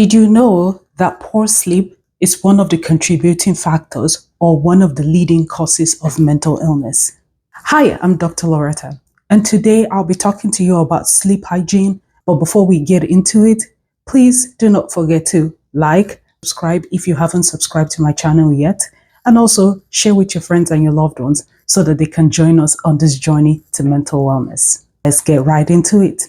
Did you know that poor sleep is one of the contributing factors or one of the leading causes of mental illness? Hi, I'm Dr. Loretta, and today I'll be talking to you about sleep hygiene. But before we get into it, please do not forget to like, subscribe if you haven't subscribed to my channel yet, and also share with your friends and your loved ones so that they can join us on this journey to mental wellness. Let's get right into it.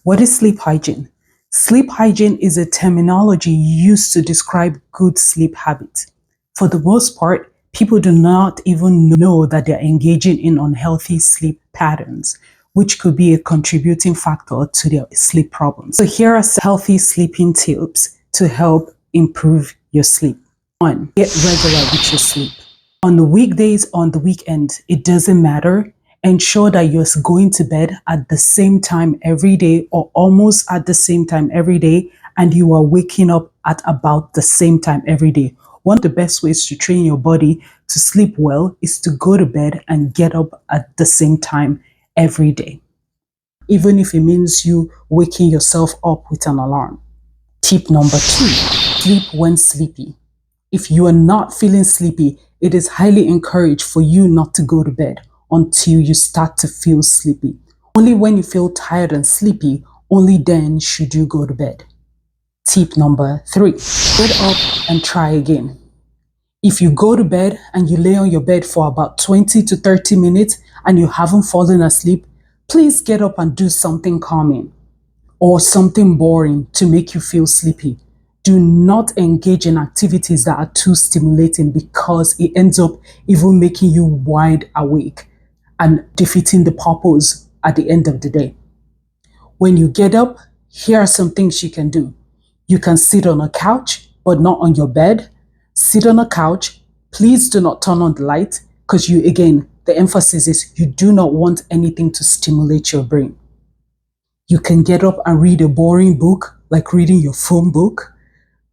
What is sleep hygiene? Sleep hygiene is a terminology used to describe good sleep habits. For the most part, people do not even know that they're engaging in unhealthy sleep patterns, which could be a contributing factor to their sleep problems. So here are some healthy sleeping tips to help improve your sleep. 1. Get regular with your sleep. On the weekdays, on the weekend, it doesn't matter. Ensure that you're going to bed at the same time every day or almost at the same time every day, and you are waking up at about the same time every day. One of the best ways to train your body to sleep well is to go to bed and get up at the same time every day, even if it means you waking yourself up with an alarm. Tip number 2, sleep when sleepy. If you are not feeling sleepy, it is highly encouraged for you not to go to bed until you start to feel sleepy. Only when you feel tired and sleepy, only then should you go to bed. Tip number 3, get up and try again. If you go to bed and you lay on your bed for about 20 to 30 minutes and you haven't fallen asleep, please get up and do something calming or something boring to make you feel sleepy. Do not engage in activities that are too stimulating because it ends up even making you wide awake and defeating the purpose at the end of the day. When you get up, here are some things you can do. You can sit on a couch, but not on your bed. Sit on a couch. Please do not turn on the light because the emphasis is you do not want anything to stimulate your brain. You can get up and read a boring book, like reading your phone book,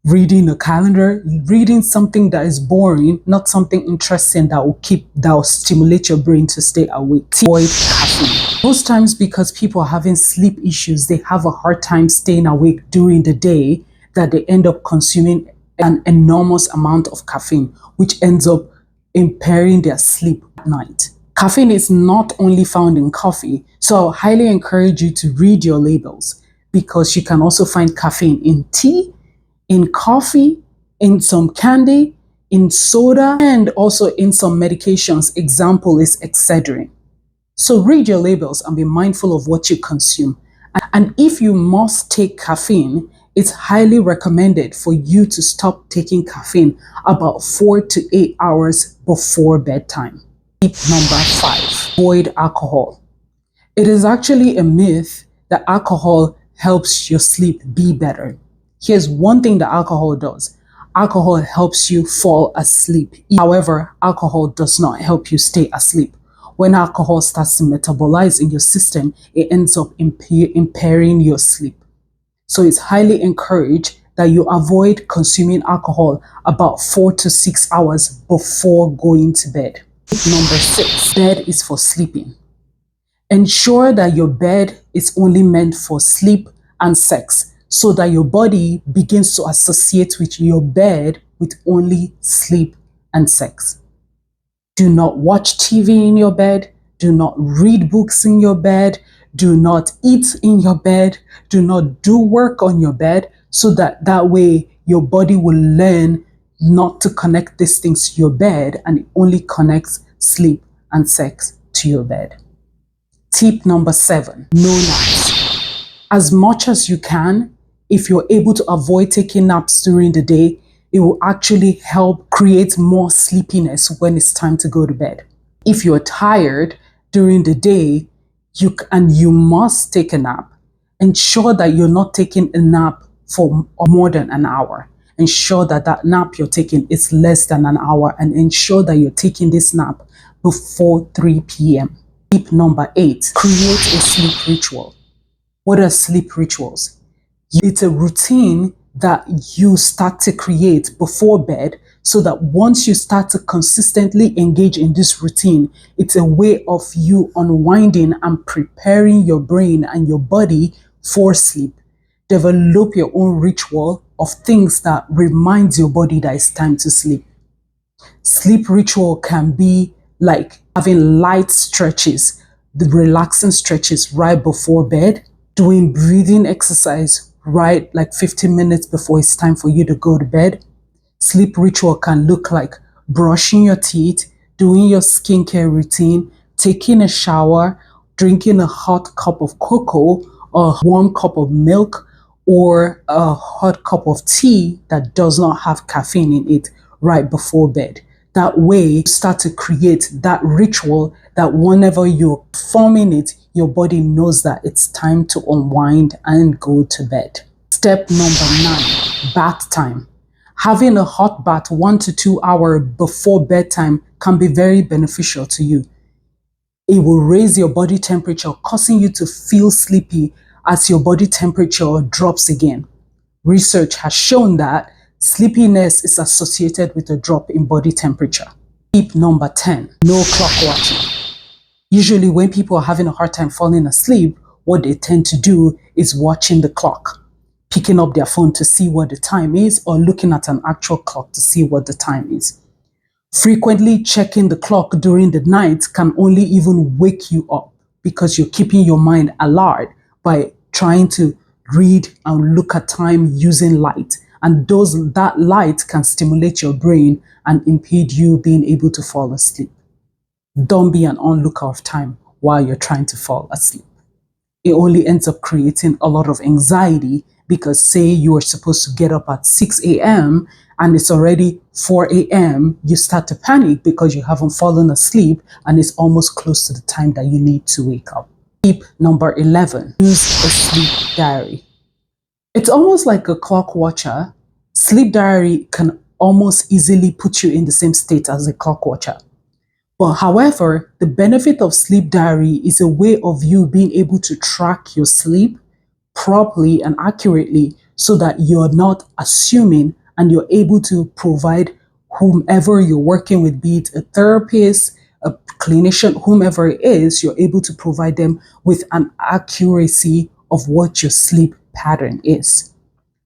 reading a calendar, reading something that is boring, not something interesting that will stimulate your brain to stay awake. Avoid caffeine. Most times because people are having sleep issues, they have a hard time staying awake during the day that they end up consuming an enormous amount of caffeine, which ends up impairing their sleep at night. Caffeine is not only found in coffee, so I highly encourage you to read your labels because you can also find caffeine in tea, in coffee, in some candy, in soda, and also in some medications. Example is Excedrin. So read your labels and be mindful of what you consume. And if you must take caffeine, it's highly recommended for you to stop taking caffeine about 4 to 8 hours before bedtime. Tip number 5, avoid alcohol. It is actually a myth that alcohol helps your sleep be better. Here's one thing that alcohol does. Alcohol helps you fall asleep. However, alcohol does not help you stay asleep. When alcohol starts to metabolize in your system, it ends up impairing your sleep. So it's highly encouraged that you avoid consuming alcohol about 4 to 6 hours before going to bed. Number 6, bed is for sleeping. Ensure that your bed is only meant for sleep and sex, so that your body begins to associate with your bed with only sleep and sex. Do not watch TV in your bed. Do not read books in your bed. Do not eat in your bed. Do not do work on your bed, so that way your body will learn not to connect these things to your bed and it only connects sleep and sex to your bed. Tip number 7, no naps. As much as you can, if you're able to avoid taking naps during the day, it will actually help create more sleepiness when it's time to go to bed. If you're tired during the day you must take a nap, ensure that you're not taking a nap for more than an hour. Ensure that nap you're taking is less than an hour, and ensure that you're taking this nap before 3 p.m. Tip number 8, create a sleep ritual. What are sleep rituals? It's a routine that you start to create before bed so that once you start to consistently engage in this routine, it's a way of you unwinding and preparing your brain and your body for sleep. develop your own ritual of things that reminds your body that it's time to sleep. Sleep ritual can be like having light stretches, the relaxing stretches right before bed, doing breathing exercise right like 15 minutes before it's time for you to go to bed. Sleep ritual can look like brushing your teeth, doing your skincare routine, taking a shower, drinking a hot cup of cocoa, a warm cup of milk, or a hot cup of tea that does not have caffeine in it right before bed. That way, you start to create that ritual that whenever you're performing it, your body knows that it's time to unwind and go to bed. Step number 9, bath time. Having a hot bath 1 to 2 hours before bedtime can be very beneficial to you. It will raise your body temperature, causing you to feel sleepy as your body temperature drops again. Research has shown that sleepiness is associated with a drop in body temperature. Tip number 10, no clock watching. Usually when people are having a hard time falling asleep, what they tend to do is watching the clock, picking up their phone to see what the time is, or looking at an actual clock to see what the time is. Frequently checking the clock during the night can only even wake you up because you're keeping your mind alert by trying to read and look at time using light. And that light can stimulate your brain and impede you being able to fall asleep. Don't be an onlooker of time while you're trying to fall asleep. It only ends up creating a lot of anxiety because say you are supposed to get up at 6 a.m. and it's already 4 a.m., you start to panic because you haven't fallen asleep and it's almost close to the time that you need to wake up. Tip number 11, use a sleep diary. It's almost like a clock watcher. Sleep diary can almost easily put you in the same state as a clock watcher. But however, the benefit of sleep diary is a way of you being able to track your sleep properly and accurately so that you're not assuming and you're able to provide whomever you're working with, be it a therapist, a clinician, whomever it is, you're able to provide them with an accuracy of what your sleep pattern is.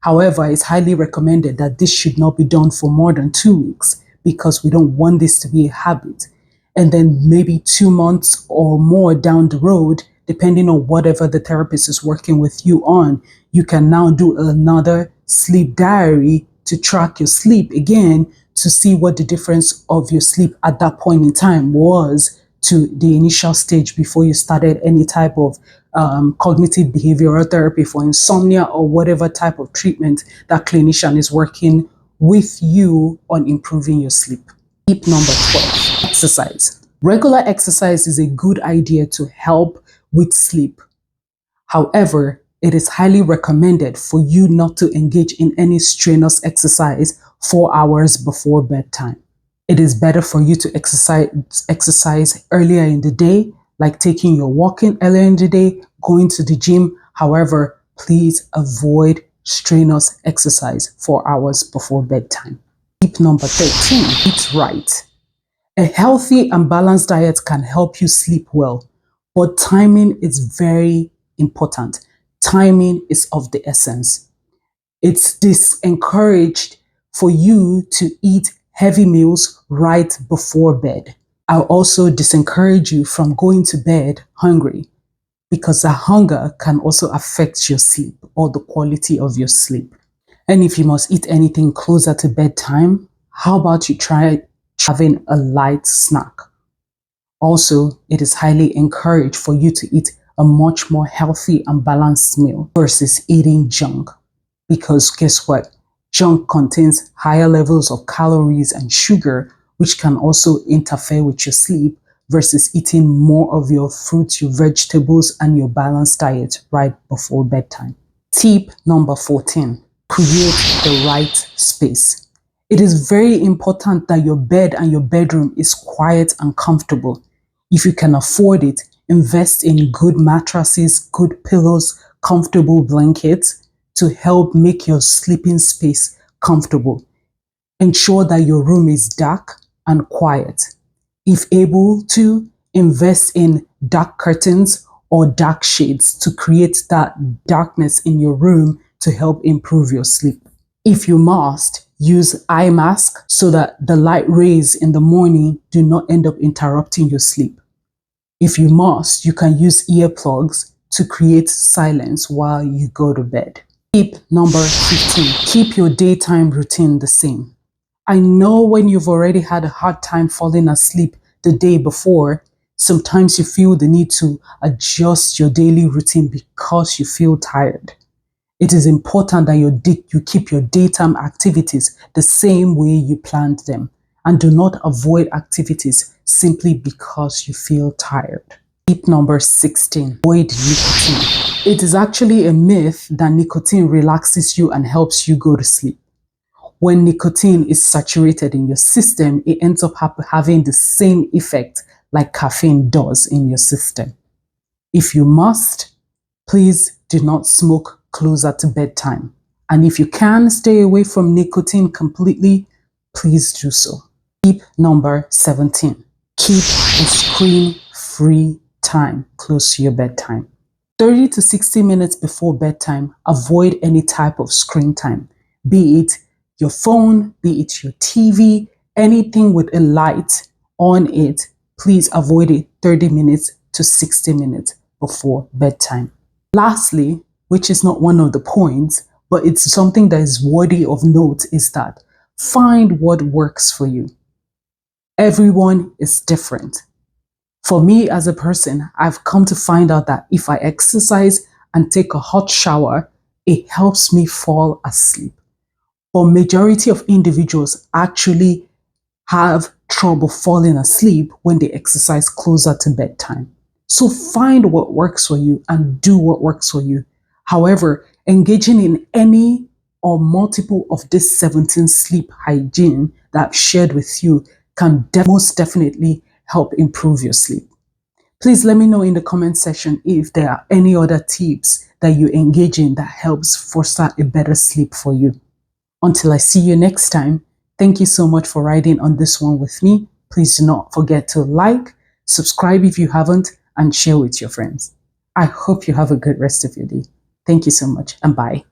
However, it's highly recommended that this should not be done for more than 2 weeks because we don't want this to be a habit. And then maybe 2 months or more down the road, depending on whatever the therapist is working with you on, you can now do another sleep diary to track your sleep again to see what the difference of your sleep at that point in time was to the initial stage before you started any type of cognitive behavioral therapy for insomnia or whatever type of treatment that clinician is working with you on improving your sleep. Tip number 12, exercise. Regular exercise is a good idea to help with sleep. However, it is highly recommended for you not to engage in any strenuous exercise 4 hours before bedtime. It is better for you to exercise earlier in the day, like taking your walking earlier in the day, going to the gym. However, please avoid strenuous exercise 4 hours before bedtime. Tip number 13, eat right. A healthy and balanced diet can help you sleep well, but timing is very important. Timing is of the essence. It's disencouraged for you to eat heavy meals right before bed. I'll also disencourage you from going to bed hungry because that hunger can also affect your sleep or the quality of your sleep. And if you must eat anything closer to bedtime, how about you try having a light snack? Also, it is highly encouraged for you to eat a much more healthy and balanced meal versus eating junk. Because guess what? Junk contains higher levels of calories and sugar, which can also interfere with your sleep versus eating more of your fruits, your vegetables, and your balanced diet right before bedtime. Tip number 14, create the right space. It is very important that your bed and your bedroom is quiet and comfortable. If you can afford it, invest in good mattresses, good pillows, comfortable blankets to help make your sleeping space comfortable. Ensure that your room is dark and quiet. If able to, invest in dark curtains or dark shades to create that darkness in your room to help improve your sleep. If you must, use eye mask so that the light rays in the morning do not end up interrupting your sleep. If you must, you can use earplugs to create silence while you go to bed. Tip number 15, keep your daytime routine the same. I know when you've already had a hard time falling asleep the day before, sometimes you feel the need to adjust your daily routine because you feel tired. It is important that you keep your daytime activities the same way you planned them, and do not avoid activities simply because you feel tired. Tip number 16, avoid nicotine. It is actually a myth that nicotine relaxes you and helps you go to sleep. When nicotine is saturated in your system, it ends up having the same effect like caffeine does in your system. If you must, please do not smoke closer to bedtime. And if you can stay away from nicotine completely, please do so. Tip number 17, keep a screen-free time close to your bedtime. 30 to 60 minutes before bedtime, avoid any type of screen time, be it your phone, be it your TV, anything with a light on it. Please avoid it 30 minutes to 60 minutes before bedtime. Lastly, which is not one of the points, but it's something that is worthy of note, is that find what works for you. Everyone is different. For me as a person, I've come to find out that if I exercise and take a hot shower, it helps me fall asleep. But majority of individuals actually have trouble falling asleep when they exercise closer to bedtime. So find what works for you and do what works for you. However, engaging in any or multiple of this 17 sleep hygiene that I've shared with you can most definitely help improve your sleep. Please let me know in the comment section if there are any other tips that you engage in that helps foster a better sleep for you. Until I see you next time, thank you so much for riding on this one with me. Please do not forget to like, subscribe if you haven't, and share with your friends. I hope you have a good rest of your day. Thank you so much, and bye.